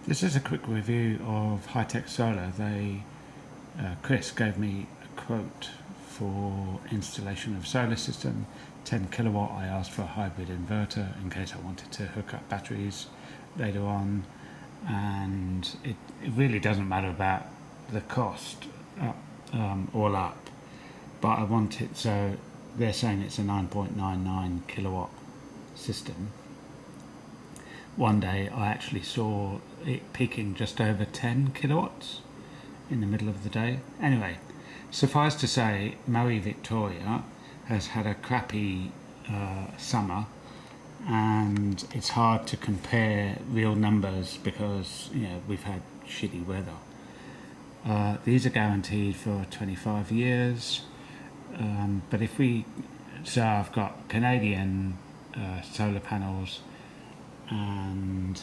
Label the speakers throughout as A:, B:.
A: This is a quick review of Hytech Solar. Chris gave me a quote for installation of solar system, 10 kilowatt. I asked for a hybrid inverter in case I wanted to hook up batteries later on, and it really doesn't matter about the cost all up, but I want it, so they're saying it's a 9.99 kilowatt system. One day I actually saw it peaking just over 10 kilowatts in the middle of the day. Anyway, suffice to say, Maui Victoria has had a crappy summer, and it's hard to compare real numbers because we've had shitty weather. These are guaranteed for 25 years, but so I've got Canadian solar panels and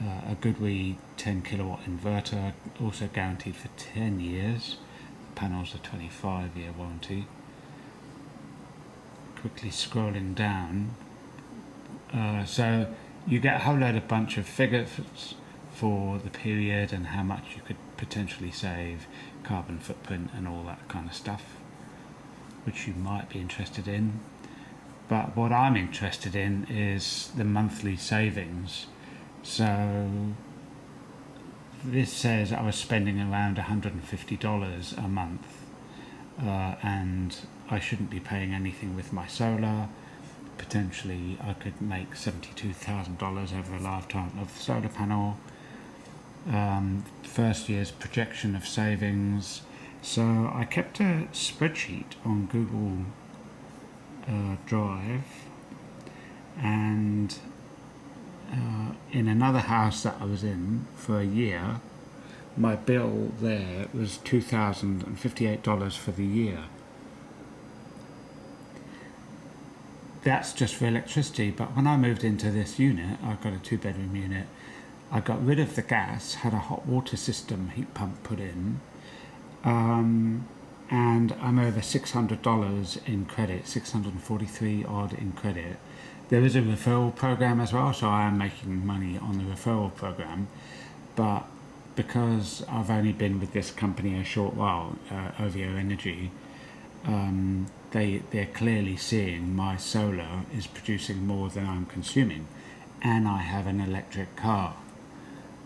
A: a Goodwee 10 kilowatt inverter, also guaranteed for 10 years. The panels are 25-year warranty. Quickly scrolling down, so you get a whole load of bunch of figures for the period and how much you could potentially save, carbon footprint and all that kind of stuff, which you might be interested in. But what I'm interested in is the monthly savings. So this says I was spending around $150 a month, and I shouldn't be paying anything with my solar. Potentially I could make $72,000 over a lifetime of the solar panel. First year's projection of savings. So I kept a spreadsheet on Google Drive, and in another house that I was in for a year, my bill there was $2,058 for the year. That's just for electricity, but when I moved into this unit, I've got a 2-bedroom unit, I got rid of the gas, had a hot water system heat pump put in, and I'm over $600 in credit, 643 odd in credit. There is a referral program as well, so I am making money on the referral program, but because I've only been with this company a short while, OVO Energy, they're clearly seeing my solar is producing more than I'm consuming, and I have an electric car.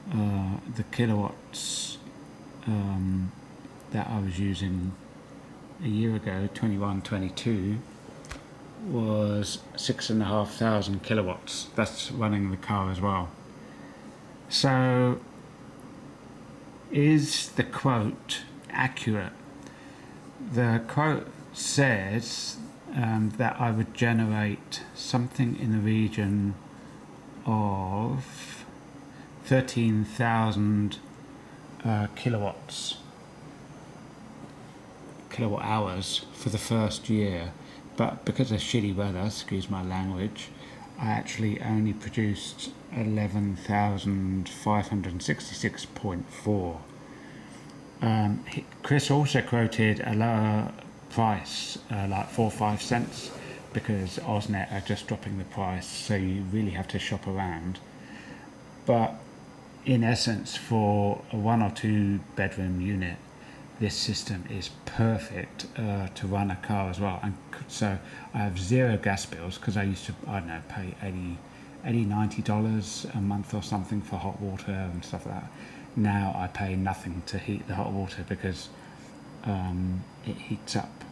A: The kilowatts that I was using a year ago, 21-22, was 6,500 kilowatts. That's running the car as well. So is the quote accurate? The quote says that I would generate something in the region of 13,000 kilowatt hours for the first year, but because of shitty weather, excuse my language, I actually only produced 11,566.4. Chris also quoted a lower price, like 4 or 5 cents, because Osnet are just dropping the price, so you really have to shop around. But in essence, for a 1 or 2 bedroom unit, this system is perfect to run a car as well. And so I have 0 gas bills, because I used to, I don't know, pay $90 a month or something for hot water and stuff like that. Now I pay nothing to heat the hot water because it heats up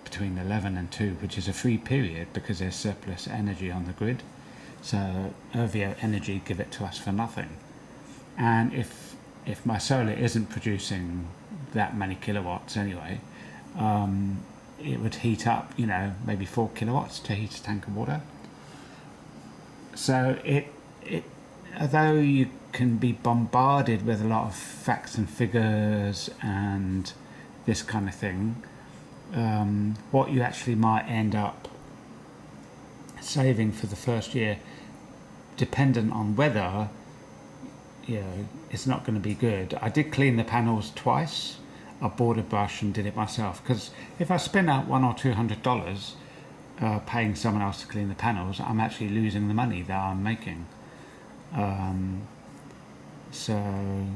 A: between 11 and 2, which is a free period because there's surplus energy on the grid. So OVO Energy give it to us for nothing. And if my solar isn't producing that many kilowatts anyway, it would heat up, maybe 4 kilowatts to heat a tank of water. So it although you can be bombarded with a lot of facts and figures and this kind of thing, what you actually might end up saving for the first year, dependent on weather, it's not going to be good. I did clean the panels twice. I bought a brush and did it myself, because if I spend out $100 or $200 paying someone else to clean the panels, I'm actually losing the money that I'm making. So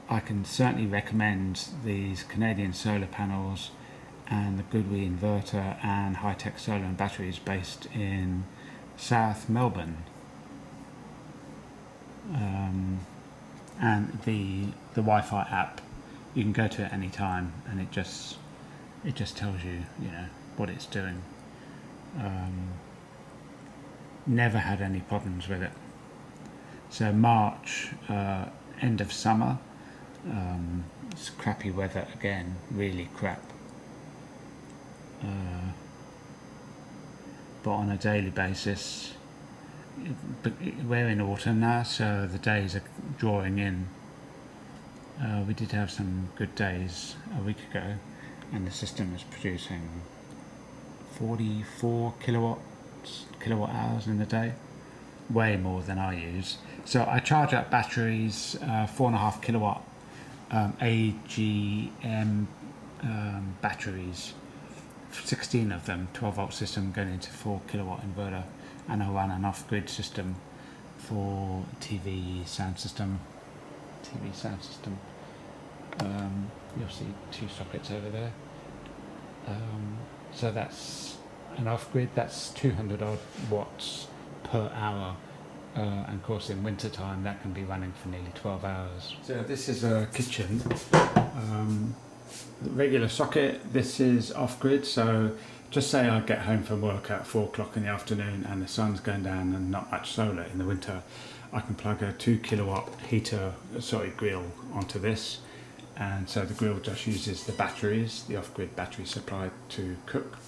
A: I can certainly recommend these Canadian solar panels and the Goodwee inverter and Hytech solar and batteries based in South Melbourne. And the Wi-Fi app, you can go to it any time, and it just tells you, what it's doing. Never had any problems with it. So March, end of summer, it's crappy weather again, really crap. But on a daily basis, but we're in autumn now, so the days are drawing in. We did have some good days a week ago, and the system is producing 44 kilowatt hours in the day, way more than I use. So I charge up batteries, 4.5 kilowatt AGM batteries, 16 of them, 12 volt system going into 4 kilowatt inverter, and I run an off-grid system for TV sound system. You'll see 2 sockets over there. So that's an off-grid, that's 200 odd watts per hour, and of course in winter time that can be running for nearly 12 hours. So this is a kitchen, regular socket. This is off-grid, so just say I get home from work at 4 o'clock in the afternoon and the sun's going down and not much solar in the winter, I can plug a 2 kilowatt grill onto this, and so the grill just uses the batteries, the off-grid battery supply, to cook.